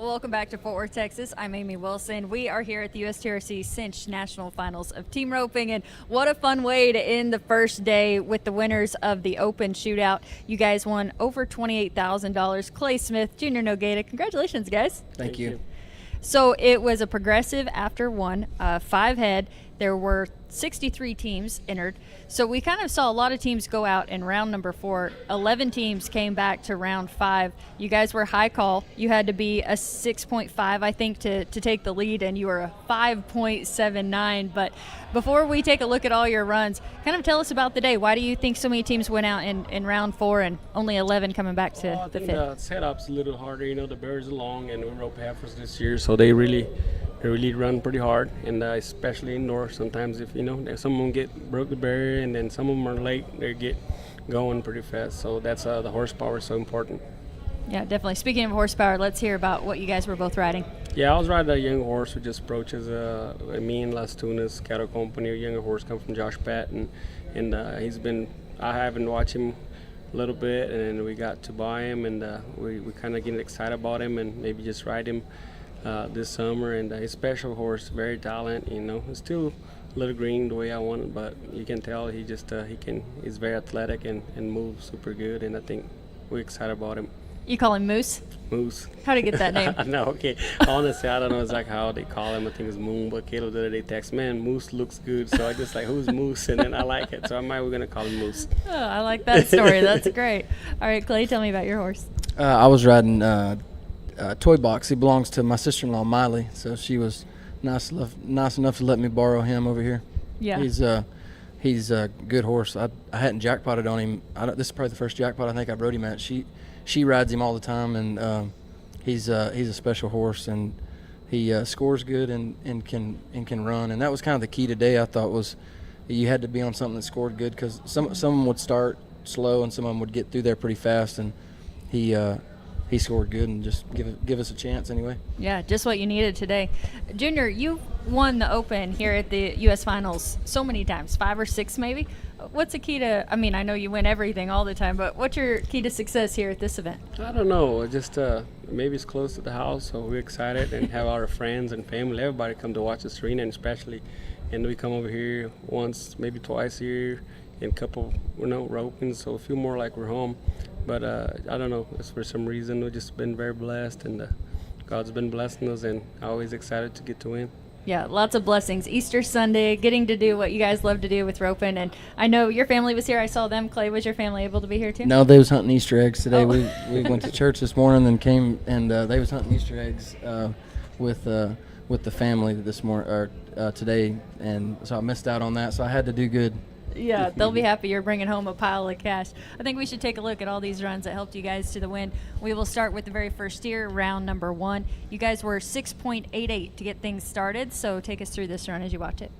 Welcome back to Fort Worth, Texas. I'm Amy Wilson. We are here at the USTRC Cinch National Finals of Team Roping, and what a fun way to end the first day with the winners of the Open Shootout. You guys won over $28,000. Clay Smith, Junior Nogueira. Congratulations, guys. Thank you. So it was a progressive after one, 5-head. There were 63 teams entered. So we kind of saw a lot of teams go out in round number 4. 11 teams came back to round 5. You guys were high call. You had to be a 6.5, I think, to take the lead, and you were a 5.79. But before we take a look at all your runs, kind of tell us about the day. Why do you think so many teams went out in round 4 and only 11 coming back to I the think 5th? the setup's a little harder. You know, the barriers are long, and we rope heifers this year, so they really run pretty hard, and especially indoor. Sometimes if some of them broke the barrier, and then some of them are late, they get going pretty fast. So that's the horsepower is so important. Yeah, definitely. Speaking of horsepower, let's hear about what you guys were both riding. Yeah, I was riding a young horse who just approaches me and Las Tunas Cattle Company. A younger horse come from Josh Patton, and I haven't watched him a little bit, and we got to buy him, and we kind of getting excited about him and maybe just ride him this summer. And he's a special horse, very talented. He's still a little green the way I want it, but you can tell he's very athletic and moves super good, and I think we're excited about him. You call him Moose? Moose. How to get that name? No, okay. Honestly, I don't know exactly how they call him. I think it's Moon, but Caleb the other day text, man, Moose looks good. So I just like, who's Moose? And then I like it. So we're going to call him Moose. Oh, I like that story. That's great. All right, Clay, tell me about your horse. I was riding Toy Box. He belongs to my sister-in-law, Miley. So she was nice enough to let me borrow him over here. Yeah. He's a good horse. I hadn't jackpotted on him. This is probably the first jackpot I think I rode him at. She rides him all the time, and he's a special horse, and he scores good and can run. And that was kind of the key today. I thought was you had to be on something that scored good, because some of them would start slow and some of them would get through there pretty fast, and he scored good and just give us a chance anyway. Yeah, just what you needed today. Junior, you won the Open here at the U.S. Finals so many times, 5 or 6 maybe. What's the key to, I mean, I know you win everything all the time, but what's your key to success here at this event? I don't know. Just maybe it's close to the house, so we're excited and have our friends and family, everybody come to watch this arena, and we come over here once, maybe twice a year, and a couple, roping, so a few more like we're home. But I don't know, it's for some reason we've just been very blessed, and God's been blessing us, and always excited to get to win. Yeah, lots of blessings. Easter Sunday, getting to do what you guys love to do with roping. And I know your family was here. I saw them. Clay, was your family able to be here too? No, they was hunting Easter eggs today. Oh. We went to church this morning and came, and they was hunting Easter eggs with the family this morning or today, and so I missed out on that. So I had to do good. Yeah, they'll be happy you're bringing home a pile of cash. I think we should take a look at all these runs that helped you guys to the win. We will start with the very first steer, round number 1. You guys were 6.88 to get things started, so take us through this run as you watch it.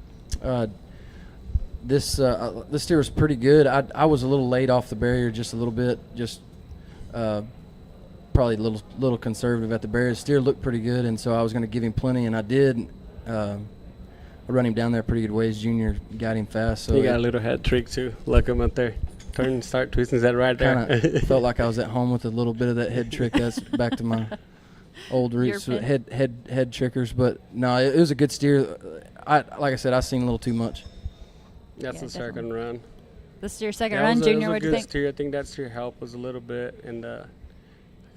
This steer was pretty good. I was a little late off the barrier, just a little bit, probably a little conservative at the barrier. The steer looked pretty good, and so I was going to give him plenty, and I did. I run him down there pretty good ways. Junior got him fast. So he got a little head trick too. Look him up there. Turn, start twisting that right there. Kind of felt like I was at home with a little bit of that head trick. That's back to my old roots, head trickers. But no, it was a good steer. Like I said, I seen a little too much. That's the second run. This is your second run, Junior. What do you think? Steer. I think that steer helped us a little bit, and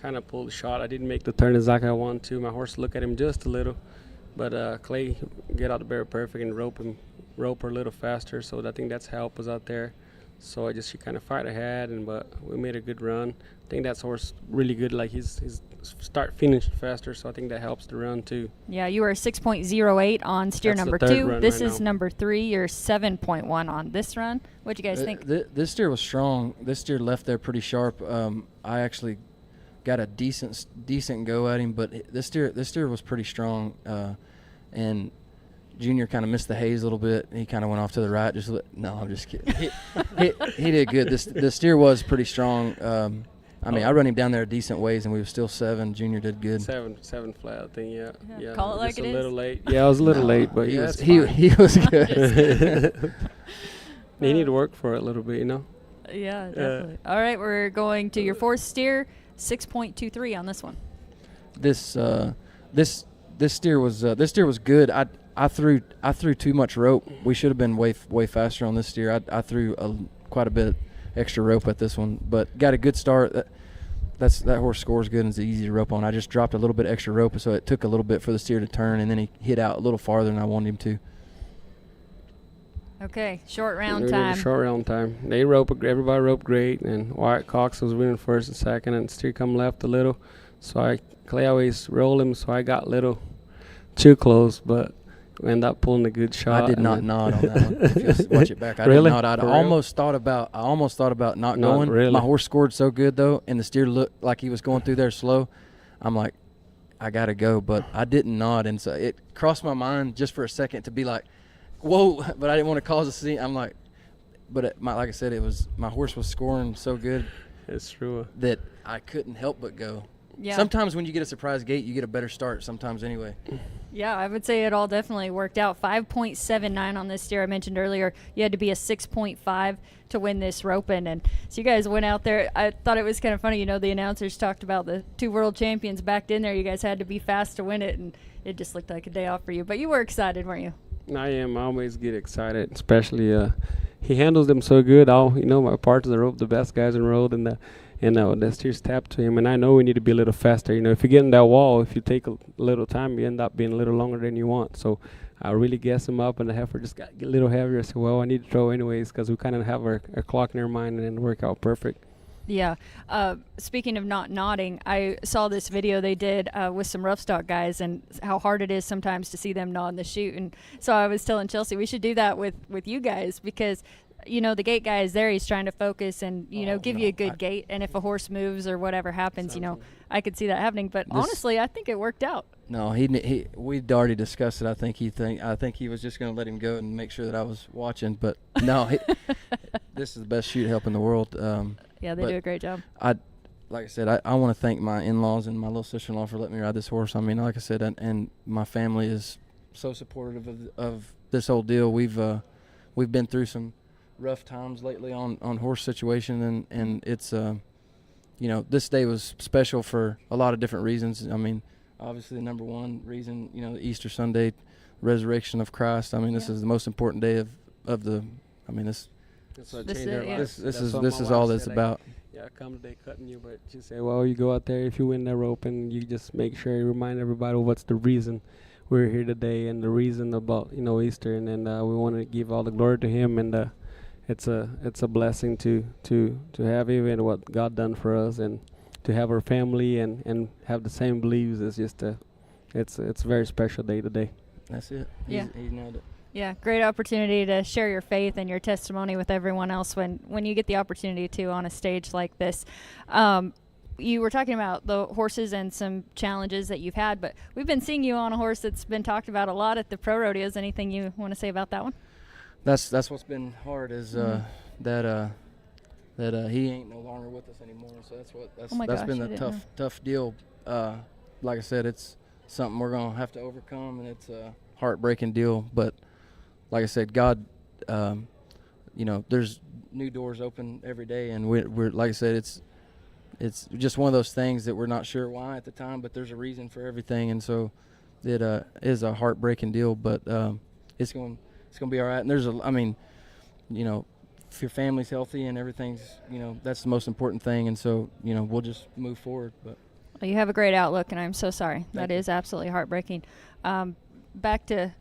kind of pulled the shot. I didn't make the turn exactly I wanted to. My horse looked at him just a little. But Clay get out the barrier perfect and rope her a little faster, so I think that's helped us out there. So she kind of fight ahead, but we made a good run. I think that's horse really good. Like he's start finish faster, so I think that helps the run too. Yeah, you were 6.08 on steer That's number the third 2. run This right is now. number 3. You're 7.1 on this run. What'd you guys think? This steer was strong. This steer left there pretty sharp. I actually got a decent go at him, but this steer was pretty strong, and Junior kind of missed the haze a little bit. He kind of went off to the right. No, I'm just kidding. He did good. The steer was pretty strong. I run him down there a decent ways, and we were still 7. Junior did good. 7 flat, I think. Yeah. Call it like just it a is. little late. Yeah, I was a little late, but he he was good. He need to work for it a little bit, Yeah, definitely. All right, we're going to your fourth steer, 6.23 on this one. this steer was good. I threw too much rope. We should have been way faster on this steer. I threw quite a bit extra rope at this one, but got a good start. That horse scores good and is easy to rope on. I just dropped a little bit extra rope, so it took a little bit for the steer to turn, and then he hit out a little farther than I wanted him to. Okay, short round time. Short round time. Everybody roped great, and Wyatt Cox was winning first and second, and steer come left a little. So Clay always roll him, so I got a little too close, but we ended up pulling a good shot. I did not nod on that one. If you just watch it back, I Really? did not. I almost thought about not going. Really? My horse scored so good though, and the steer looked like he was going through there slow. I'm like, I gotta go, but I didn't nod, and so it crossed my mind just for a second to be like, whoa, but I didn't want to cause a scene. I'm like, but like I said, my horse was scoring so good. It's true. That I couldn't help but go. Yeah. Sometimes when you get a surprise gate, you get a better start. Sometimes anyway. Yeah, I would say it all definitely worked out. 5.79 on this steer. I mentioned earlier you had to be a 6.5 to win this roping, and so you guys went out there. I thought it was kind of funny. The announcers talked about the 2 world champions backed in there. You guys had to be fast to win it, and it just looked like a day off for you. But you were excited, weren't you? I am. I always get excited, especially he handles them so good. My partners are the best guys in the road, and the steers tap to him. And I know we need to be a little faster. If you get in that wall, if you take a little time, you end up being a little longer than you want. So I really gas him up, and the heifer just got a little heavier. I said, well, I need to throw anyways because we kind of have our clock in our mind, and then work out perfect. Yeah. Speaking of not nodding, I saw this video they did with some rough stock guys and how hard it is sometimes to see them nod in the chute. And so I was telling Chelsea we should do that with you guys because, the gate guy is there. He's trying to focus and, give you a good gate. And if a horse moves or whatever happens, I could see that happening. But honestly, I think it worked out. No, we'd already discussed it. I think he was just going to let him go and make sure that I was watching. But no, this is the best chute help in the world. Yeah, they do a great job. Like I said, I want to thank my in-laws and my little sister-in-law for letting me ride this horse. I mean, like I said, and my family is so supportive of this whole deal. We've been through some rough times lately on horse situation, and it's this day was special for a lot of different reasons. I mean, obviously the number one reason, the Easter Sunday, resurrection of Christ. I mean, this is the most important day of the. I mean, this is all that's about. I come today cutting you, but you say, well, you go out there, if you win that rope, and you just make sure you remind everybody what's the reason we're here today and the reason about Easter, and then we want to give all the glory to Him, and it's a blessing to have even what God done for us, and to have our family and have the same beliefs. It's just it's a very special day today. That's it. Yeah. He's nailed it. Yeah, great opportunity to share your faith and your testimony with everyone else when you get the opportunity to on a stage like this. You were talking about the horses and some challenges that you've had, but we've been seeing you on a horse that's been talked about a lot at the pro rodeos. Anything you want to say about that one? That's what's been hard is that he ain't no longer with us anymore. So that's been the tough deal. Like I said, it's something we're gonna have to overcome, and it's a heartbreaking deal. But like I said, God, there's new doors open every day, and we're like I said, it's just one of those things that we're not sure why at the time, but there's a reason for everything, and so it is a heartbreaking deal, but it's going to be all right. And if your family's healthy and everything's, that's the most important thing, and so we'll just move forward. But well, you have a great outlook, and I'm so sorry. That is absolutely heartbreaking. Back to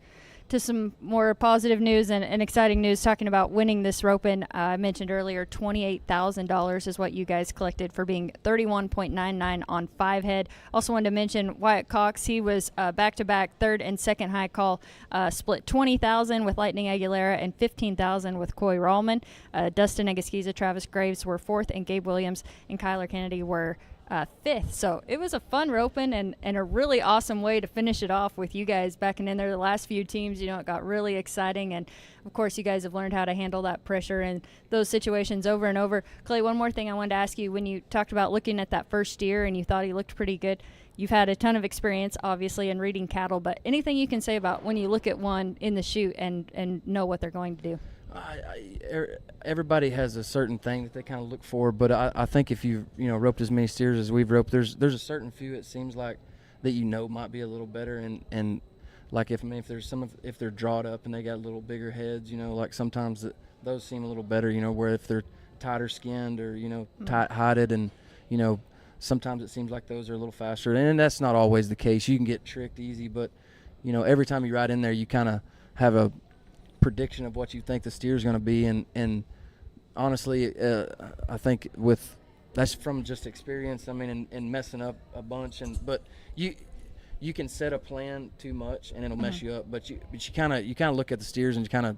some more positive news and exciting news, talking about winning this roping. I mentioned earlier $28,000 is what you guys collected for being 31.99 on 5 head. Also wanted to mention Wyatt Cox. He was back-to-back third and second high call, split $20,000 with Lightning Aguilera and $15,000 with Coy Rallman. Dustin Agaskiza, Travis Graves were fourth, and Gabe Williams and Kyler Kennedy were fifth. So it was a fun roping and a really awesome way to finish it off with you guys backing in there. The last few teams, it got really exciting, and of course you guys have learned how to handle that pressure and those situations over and over. Clay, one more thing I wanted to ask you. When you talked about looking at that first steer and you thought he looked pretty good, you've had a ton of experience obviously in reading cattle, but anything you can say about when you look at one in the chute and know what they're going to do? Everybody has a certain thing that they kind of look for, but I think if you roped as many steers as we've roped, there's a certain few it seems like that might be a little better, and like if there's if they're drawed up and they got little bigger heads, like sometimes those seem a little better, where if they're tighter skinned or tight hided, and sometimes it seems like those are a little faster, and that's not always the case. You can get tricked easy, but every time you ride in there, you kind of have a prediction of what you think the steer is going to be, and honestly, I think that's from just experience. I mean, and messing up a bunch, but you can set a plan too much and it'll mess you up. But you kind of look at the steers and you kind of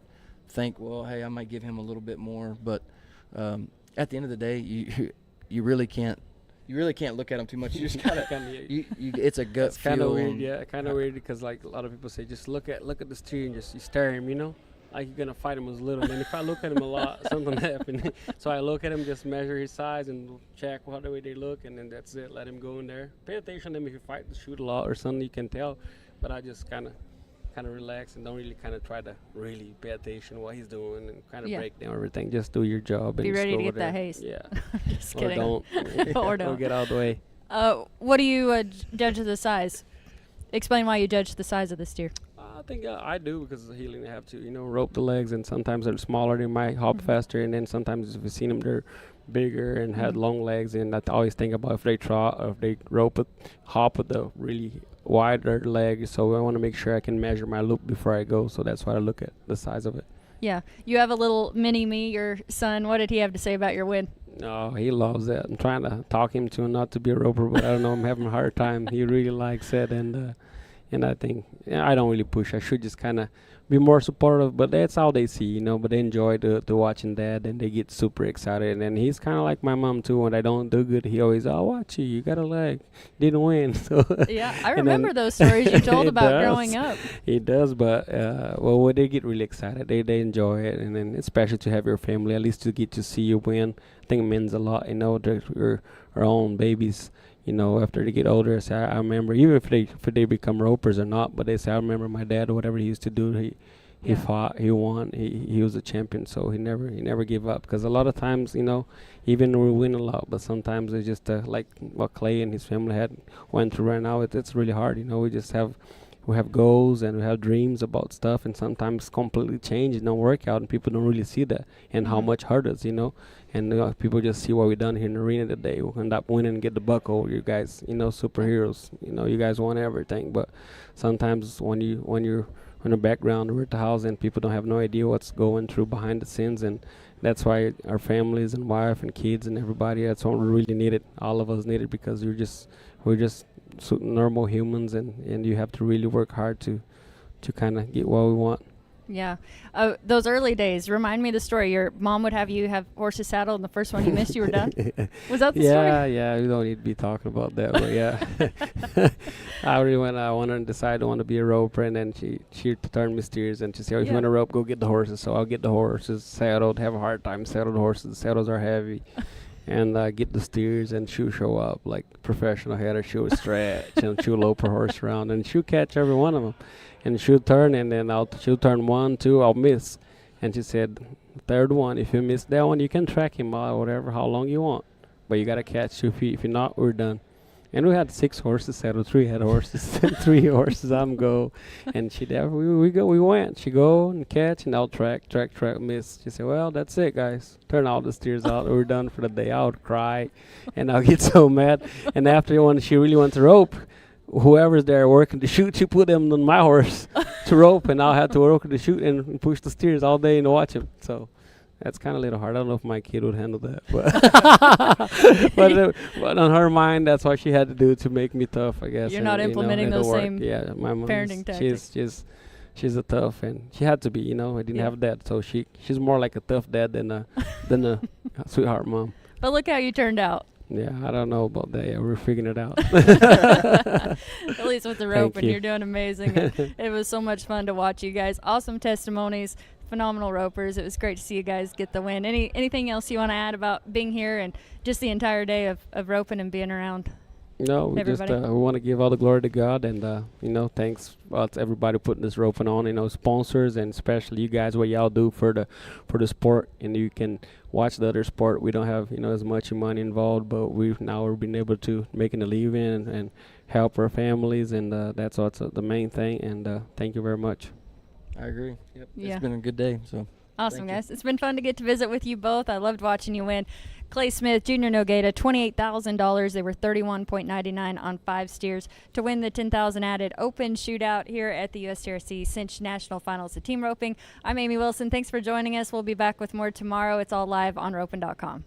think, well, hey, I might give him a little bit more. But at the end of the day, you really can't look at them too much. You just kind of it's a gut feel. Kind of weird, yeah. Kind of weird because like a lot of people say, just look at the steer and just you stare at him, like you're gonna fight him as little. And if I look at him a lot, something happens. So I look at him, just measure his size and check what the way they look, and then that's it. Let him go in there. Pay attention to him if you fight to shoot a lot or something. You can tell, but I just kind of relax and don't really kind of try to really pay attention to what he's doing and kind of break down everything. Just do your job. Be and ready just to go get that haste. Yeah. Just kidding. Or don't. Or don't. Or get out of the way. What do you judge the size? Explain why you judge the size of the steer. I think I do because of healing. I have to, rope the legs, and sometimes they're smaller. They might hop faster, and then sometimes if you've seen them, they're bigger and had long legs. And I always think about if they trot or if they hop with the really wider legs. So I want to make sure I can measure my loop before I go. So that's why I look at the size of it. Yeah, you have a little mini me, your son. What did he have to say about your win? No, he loves it. I'm trying to talk him to not to be a roper, but I don't know. I'm having a hard time. He really likes it, and I think I don't really push. I should just kind of be more supportive, but that's how they see, But they enjoy the watching Dad, and they get super excited. And he's kind of like my mom too. When I don't do good, he always, "Oh, watch you got a leg, didn't win." So yeah, I remember those stories you told about growing up. He does, but when they get really excited, they enjoy it, and then especially to have your family, at least to get to see you win. I think it means a lot, they're our own babies. After they get older, I remember, even if they become ropers or not, but they say, I remember my dad, whatever he used to do, he fought, he won, he was a champion, so he never gave up. Because a lot of times, even we win a lot, but sometimes it's just like what Clay and his family went through right now. It's really hard, we have goals and we have dreams about stuff, and sometimes completely change and don't work out, and people don't really see that and how much harder it's, and people just see what we done here in the arena today. We end up winning and get the buckle. You guys, superheroes. You guys won everything. But sometimes when you're in the background or at the house, and people don't have no idea what's going through behind the scenes, and that's why our families and wife and kids and everybody, that's what we really needed. All of us needed, because we're just normal humans, and you have to really work hard to kind of get what we want. Yeah. Those early days, remind me of the story. Your mom would have you have horses saddled, and the first one you missed, you were done? Was that the story? Yeah. We don't need to be talking about that, but yeah. I wanted to decide I want to be a roper, and then she turned me steers, and she said, if you want to rope, go get the horses. So I'll get the horses saddled, have a hard time saddle the horses. The saddles are heavy. And get the steers, and she'll show up like professional header. She'll stretch and she'll lope her horse around, and she'll catch every one of them. And she'll turn, and then she'll turn 1, 2, I'll miss. And she said, third one, if you miss that one, you can track him out, whatever, how long you want. But you got to catch 2 feet. If you're not, we're done. And we had 6 horses saddled, 3 head horses, 3 horses. I'm go, and we went. She go and catch, and I'll track, miss. She said, "Well, that's it, guys. Turn all the steers out. We're done for the day." I would cry, and I'll get so mad. And after when she really wants to rope, whoever's there working to shoot, she put them on my horse to rope, and I'll have to work to shoot and push the steers all day and watch them. So. That's kind of a little hard. I don't know if my kid would handle that, but on her mind, that's what she had to do to make me tough, I guess. You're not implementing those same my mom, parenting tactics. She's a tough, and she had to be. I didn't have that, so she's more like a tough dad than a sweetheart mom. But look how you turned out. Yeah, I don't know about that. Yeah, we're figuring it out. At least with the rope, and you're doing amazing. It was so much fun to watch you guys. Awesome testimonies. Phenomenal ropers. It was great to see you guys get the win. Anything else you want to add about being here and just the entire day of roping and being around? No, we everybody? just we want to give all the glory to God, and thanks to everybody putting this roping on. Sponsors, and especially you guys, what y'all do for the sport, and you can watch the other sport. We don't have as much money involved, but we're been able to making a living and help our families, and that's what's the main thing. And thank you very much. I agree. Yep. Yeah. It's been a good day. So. Awesome, Thank you. guys. It's been fun to get to visit with you both. I loved watching you win. Clay Smith, Junior Nogueira, $28,000. They were 31.99 on 5 steers to win the $10,000 added open shootout here at the USTRC Cinch National Finals of Team Roping. I'm Amy Wilson. Thanks for joining us. We'll be back with more tomorrow. It's all live on roping.com.